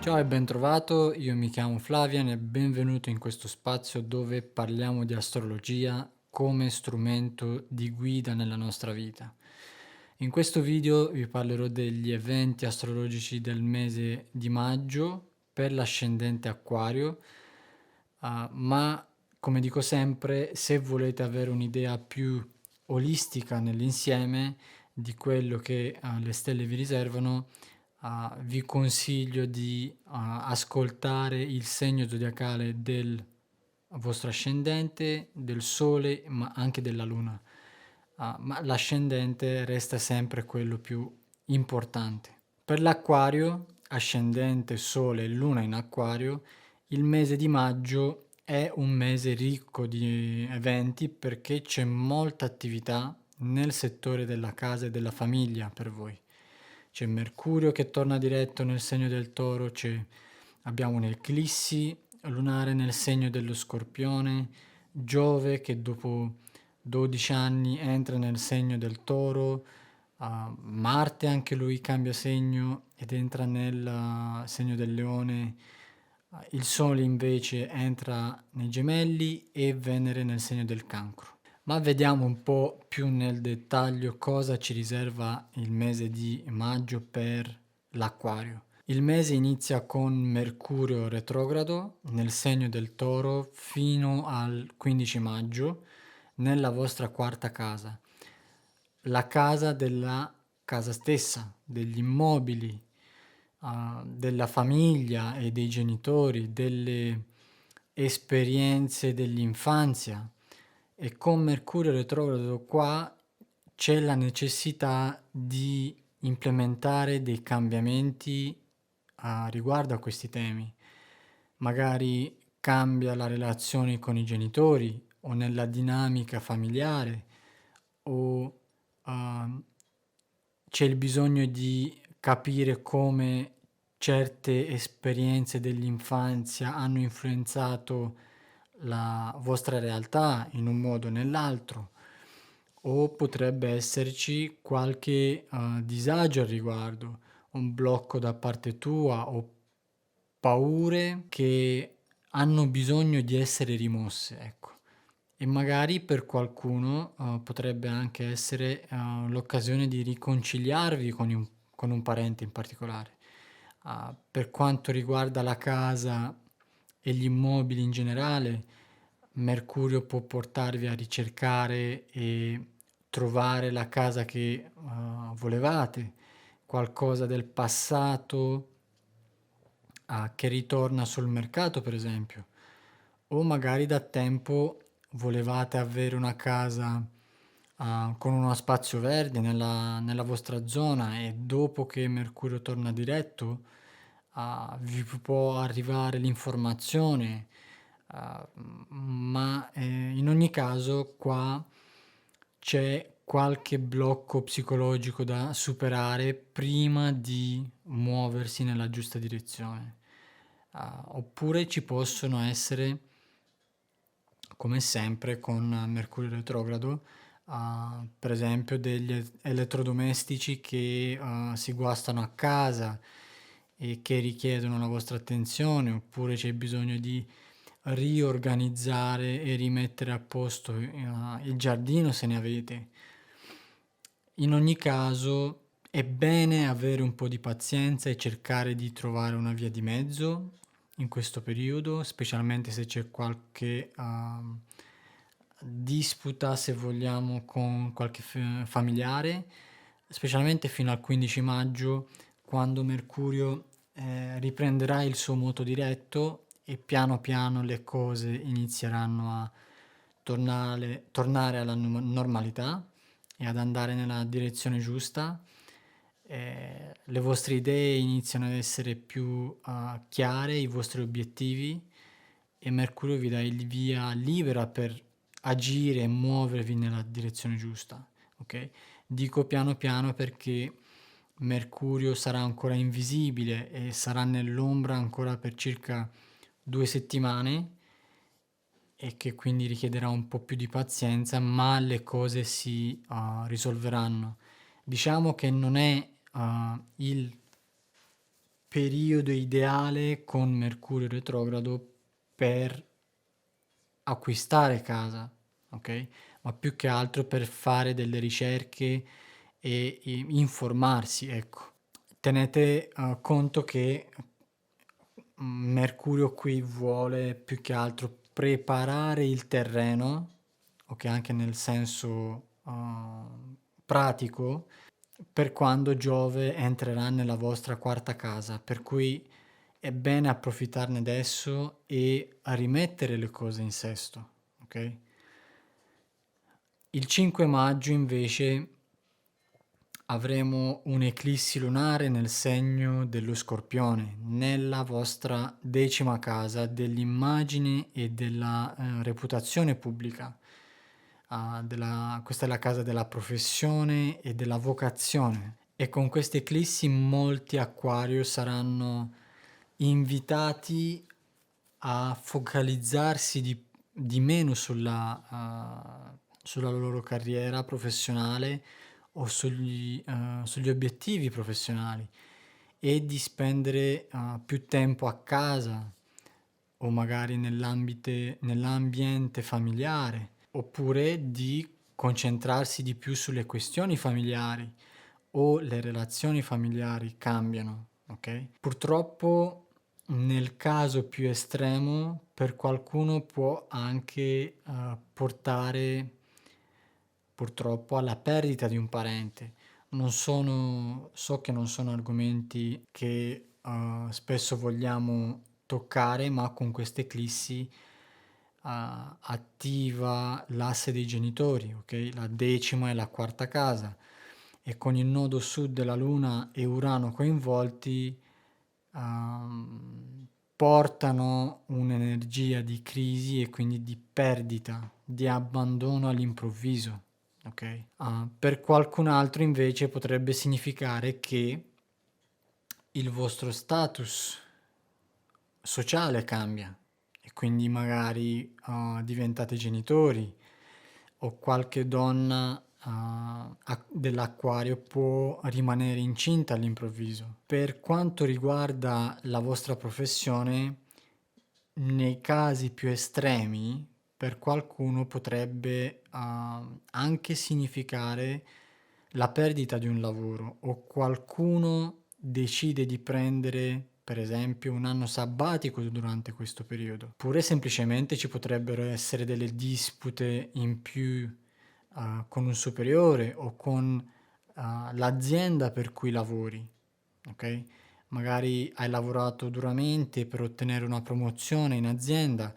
Ciao e ben trovato, io mi chiamo Flavian e benvenuto in questo spazio dove parliamo di astrologia come strumento di guida nella nostra vita. In questo video vi parlerò degli eventi astrologici del mese di maggio per l'ascendente Acquario, ma come dico sempre, se volete avere un'idea più olistica nell'insieme di quello che le stelle vi riservano, vi consiglio di ascoltare il segno zodiacale del vostro ascendente, del Sole, ma anche della Luna. Ma l'ascendente resta sempre quello più importante. Per l'Acquario, ascendente, Sole e Luna in Acquario, il mese di maggio è un mese ricco di eventi perché c'è molta attività nel settore della casa e della famiglia per voi. C'è Mercurio che torna diretto nel segno del Toro, abbiamo un'eclissi lunare nel segno dello Scorpione, Giove che dopo 12 anni entra nel segno del Toro, Marte anche lui cambia segno ed entra nel segno del Leone, il Sole invece entra nei Gemelli e Venere nel segno del Cancro. Ma vediamo un po' più nel dettaglio cosa ci riserva il mese di maggio per l'Acquario. Il mese inizia con Mercurio retrogrado nel segno del Toro fino al 15 maggio nella vostra quarta casa, la casa della casa stessa, degli immobili, della famiglia e dei genitori, delle esperienze dell'infanzia. E con Mercurio retrogrado qua c'è la necessità di implementare dei cambiamenti riguardo a questi temi. Magari cambia la relazione con i genitori o nella dinamica familiare o c'è il bisogno di capire come certe esperienze dell'infanzia hanno influenzato la vostra realtà in un modo o nell'altro, o potrebbe esserci qualche disagio al riguardo, un blocco da parte tua o paure che hanno bisogno di essere rimosse, ecco. E magari per qualcuno potrebbe anche essere l'occasione di riconciliarvi con un parente in particolare. Per quanto riguarda la casa e gli immobili in generale, Mercurio può portarvi a ricercare e trovare la casa che volevate, qualcosa del passato che ritorna sul mercato, per esempio, o magari da tempo volevate avere una casa con uno spazio verde nella vostra zona e dopo che Mercurio torna diretto vi può arrivare l'informazione, ma in ogni caso qua c'è qualche blocco psicologico da superare prima di muoversi nella giusta direzione. Oppure ci possono essere, come sempre con Mercurio retrogrado, per esempio degli elettrodomestici che si guastano a casa e che richiedono la vostra attenzione, oppure c'è bisogno di riorganizzare e rimettere a posto il giardino se ne avete. In ogni caso è bene avere un po' di pazienza e cercare di trovare una via di mezzo in questo periodo, specialmente se c'è qualche disputa, se vogliamo, con qualche familiare, specialmente fino al 15 maggio, quando Mercurio riprenderà il suo moto diretto e piano piano le cose inizieranno a tornare alla normalità e ad andare nella direzione giusta. Le vostre idee iniziano ad essere più chiare, i vostri obiettivi, e Mercurio vi dà il via libera per agire e muovervi nella direzione giusta, ok? Dico piano piano perché Mercurio sarà ancora invisibile e sarà nell'ombra ancora per circa 2 settimane e che quindi richiederà un po' più di pazienza, ma le cose si risolveranno. Diciamo che non è il periodo ideale con Mercurio retrogrado per acquistare casa, ok? Ma più che altro per fare delle ricerche e informarsi, ecco. Tenete conto che Mercurio qui vuole più che altro preparare il terreno, ok, anche nel senso pratico, per quando Giove entrerà nella vostra quarta casa, per cui è bene approfittarne adesso e a rimettere le cose in sesto, ok? Il 5 maggio invece avremo un'eclissi lunare nel segno dello Scorpione, nella vostra 10ª casa dell'immagine e della reputazione pubblica. Questa è la casa della professione e della vocazione. E con questa eclissi molti Acquario saranno invitati a focalizzarsi di meno sulla loro carriera professionale o sugli obiettivi professionali e di spendere più tempo a casa o magari nell'ambiente familiare, oppure di concentrarsi di più sulle questioni familiari o le relazioni familiari cambiano, ok? Purtroppo nel caso più estremo per qualcuno può anche portare purtroppo alla perdita di un parente. So che non sono argomenti che spesso vogliamo toccare, ma con queste eclissi attiva l'asse dei genitori, ok? La 10ª e la quarta casa, e con il nodo sud della Luna e Urano coinvolti portano un'energia di crisi e quindi di perdita, di abbandono all'improvviso. Ok? Per qualcun altro invece potrebbe significare che il vostro status sociale cambia e quindi magari diventate genitori o qualche donna dell'Acquario può rimanere incinta all'improvviso. Per quanto riguarda la vostra professione, nei casi più estremi, per qualcuno potrebbe anche significare la perdita di un lavoro o qualcuno decide di prendere per esempio un anno sabbatico durante questo periodo, oppure semplicemente ci potrebbero essere delle dispute in più con un superiore o con l'azienda per cui lavori, ok? Magari hai lavorato duramente per ottenere una promozione in azienda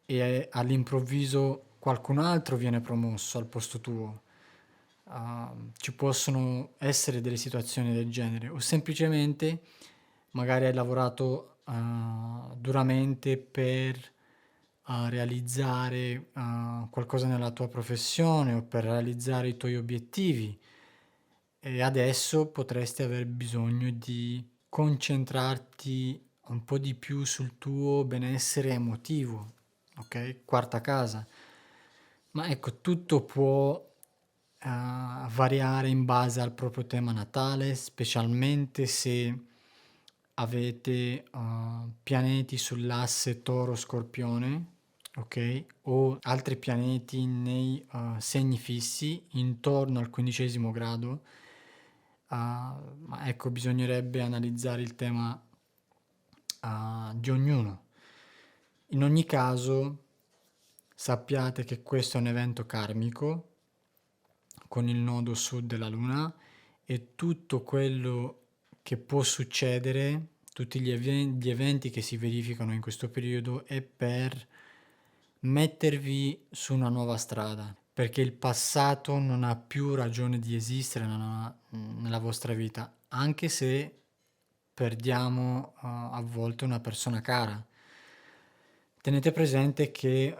e all'improvviso qualcun altro viene promosso al posto tuo. Ci possono essere delle situazioni del genere, o semplicemente magari hai lavorato duramente per realizzare qualcosa nella tua professione o per realizzare i tuoi obiettivi e adesso potresti aver bisogno di concentrarti un po' di più sul tuo benessere emotivo, ok? Quarta casa. Ma ecco, tutto può variare in base al proprio tema natale, specialmente se avete pianeti sull'asse Toro-Scorpione, ok? O altri pianeti nei segni fissi intorno al 15° grado. Ma ecco, bisognerebbe analizzare il tema di ognuno. In ogni caso, sappiate che questo è un evento karmico con il nodo sud della Luna e tutto quello che può succedere, tutti gli eventi che si verificano in questo periodo è per mettervi su una nuova strada, perché il passato non ha più ragione di esistere nella vostra vita, anche se perdiamo a volte una persona cara. Tenete presente che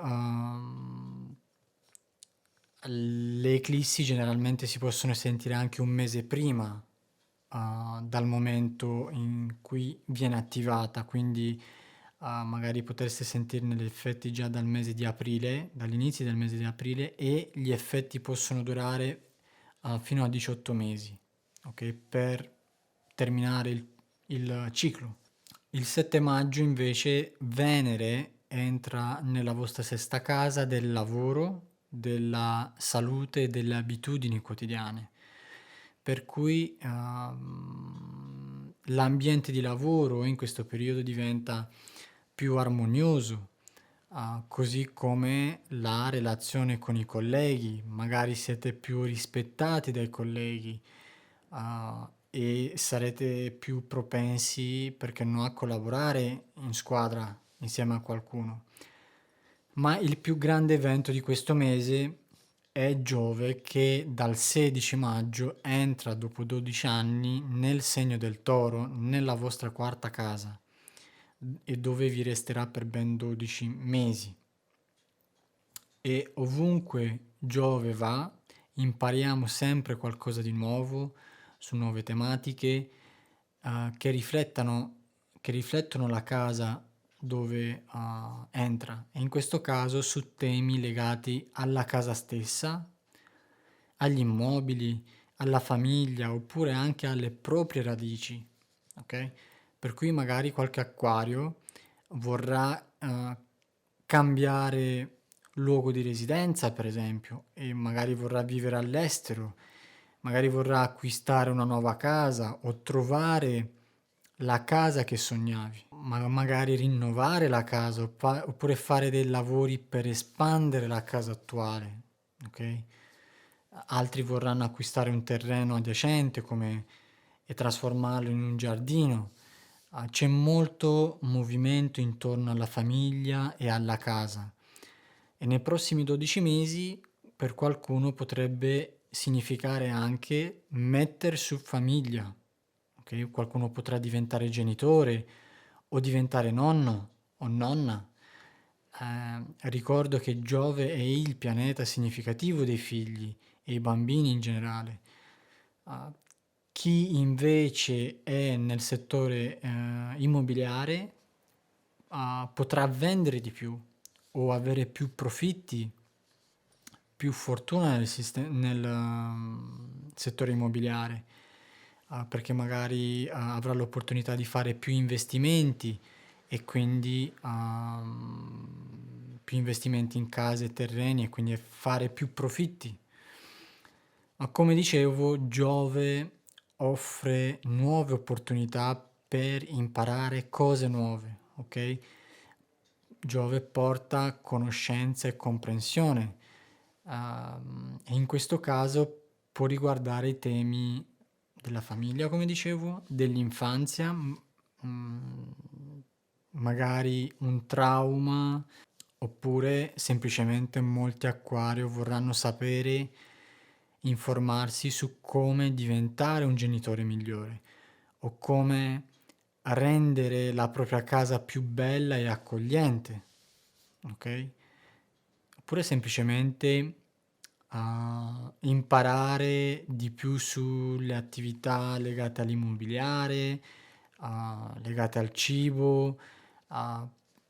le eclissi generalmente si possono sentire anche un mese prima dal momento in cui viene attivata, quindi magari potreste sentirne gli effetti già dal mese di aprile, dall'inizio del mese di aprile, e gli effetti possono durare fino a 18 mesi, ok? Per terminare il ciclo. Il 7 maggio invece Venere entra nella vostra sesta casa del lavoro, della salute e delle abitudini quotidiane. Per cui l'ambiente di lavoro in questo periodo diventa più armonioso, così come la relazione con i colleghi, magari siete più rispettati dai colleghi, e sarete più propensi, perché no, a collaborare in squadra insieme a qualcuno. Ma il più grande evento di questo mese è Giove che dal 16 maggio entra dopo 12 anni nel segno del Toro, nella vostra quarta casa, e dove vi resterà per ben 12 mesi. E ovunque Giove va, impariamo sempre qualcosa di nuovo su nuove tematiche che riflettono la casa dove entra, e in questo caso su temi legati alla casa stessa, agli immobili, alla famiglia, oppure anche alle proprie radici, ok? Per cui magari qualche acquario vorrà cambiare luogo di residenza, per esempio, e magari vorrà vivere all'estero, magari vorrà acquistare una nuova casa o trovare la casa che sognavi, ma magari rinnovare la casa oppure fare dei lavori per espandere la casa attuale, ok? Altri vorranno acquistare un terreno adiacente e trasformarlo in un giardino. C'è molto movimento intorno alla famiglia e alla casa, e nei prossimi 12 mesi per qualcuno potrebbe significare anche mettere su famiglia. Okay? Qualcuno potrà diventare genitore o diventare nonno o nonna. Ricordo che Giove è il pianeta significativo dei figli e i bambini in generale. Chi invece è nel settore immobiliare potrà vendere di più o avere più profitti, più fortuna nel settore immobiliare, perché magari avrà l'opportunità di fare più investimenti e quindi più investimenti in case e terreni, e quindi fare più profitti. Ma come dicevo, Giove offre nuove opportunità per imparare cose nuove, ok? Giove porta conoscenza e comprensione, e in questo caso può riguardare i temi della famiglia, come dicevo, dell'infanzia, magari un trauma, oppure semplicemente molti acquario vorranno sapere, informarsi su come diventare un genitore migliore o come rendere la propria casa più bella e accogliente, ok? Oppure semplicemente imparare di più sulle attività legate all'immobiliare, legate al cibo,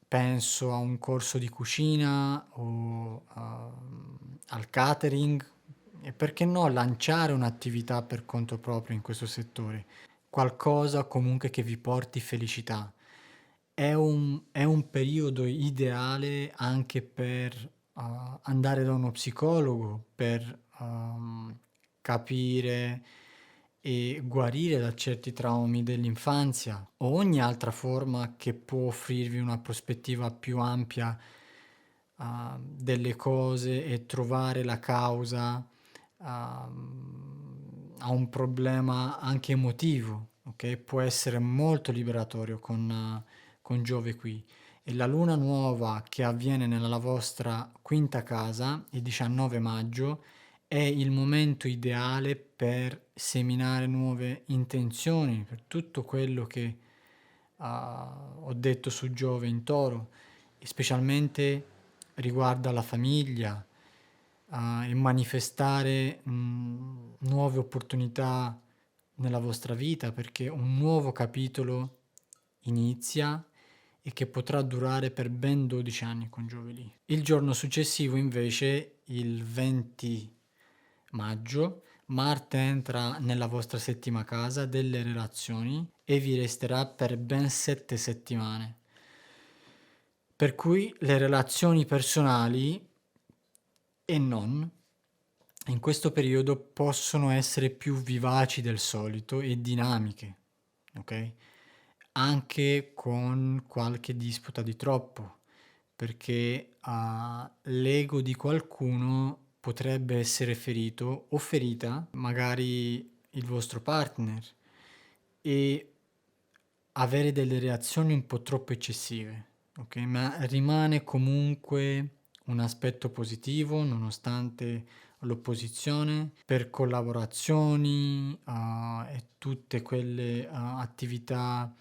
penso a un corso di cucina o al catering, e perché no lanciare un'attività per conto proprio in questo settore, qualcosa comunque che vi porti felicità. È un periodo ideale anche per andare da uno psicologo, per capire e guarire da certi traumi dell'infanzia o ogni altra forma che può offrirvi una prospettiva più ampia delle cose e trovare la causa a un problema anche emotivo, ok? Può essere molto liberatorio con Giove qui. E la luna nuova che avviene nella vostra quinta casa, il 19 maggio, è il momento ideale per seminare nuove intenzioni, per tutto quello che ho detto su Giove in Toro, e specialmente riguarda la famiglia, e manifestare nuove opportunità nella vostra vita, perché un nuovo capitolo inizia e che potrà durare per ben 12 anni con Giove lì. Il giorno successivo invece, il 20 maggio, Marte entra nella vostra settima casa delle relazioni e vi resterà per ben 7 settimane. Per cui le relazioni personali e non in questo periodo possono essere più vivaci del solito e dinamiche, ok? Anche con qualche disputa di troppo, perché l'ego di qualcuno potrebbe essere ferito o ferita, magari il vostro partner, e avere delle reazioni un po' troppo eccessive, ok? Ma rimane comunque un aspetto positivo nonostante l'opposizione per collaborazioni e tutte quelle attività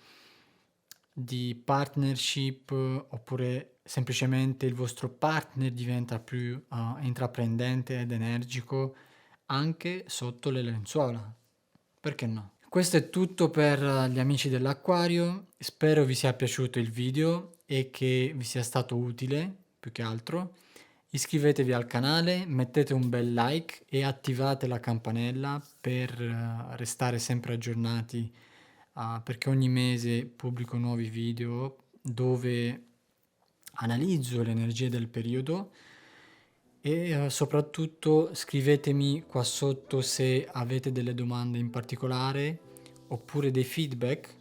di partnership oppure semplicemente il vostro partner diventa più intraprendente ed energico anche sotto le lenzuola. Perché no? Questo è tutto per gli amici dell'acquario. Spero vi sia piaciuto il video e che vi sia stato utile, più che altro. Iscrivetevi al canale, mettete un bel like e attivate la campanella per restare sempre aggiornati, perché ogni mese pubblico nuovi video dove analizzo le energie del periodo e soprattutto scrivetemi qua sotto se avete delle domande in particolare oppure dei feedback,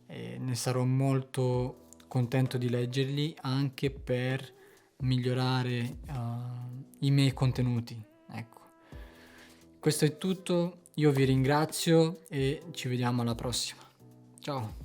e ne sarò molto contento di leggerli anche per migliorare i miei contenuti. Ecco, questo è tutto, io vi ringrazio e ci vediamo alla prossima. Ciao!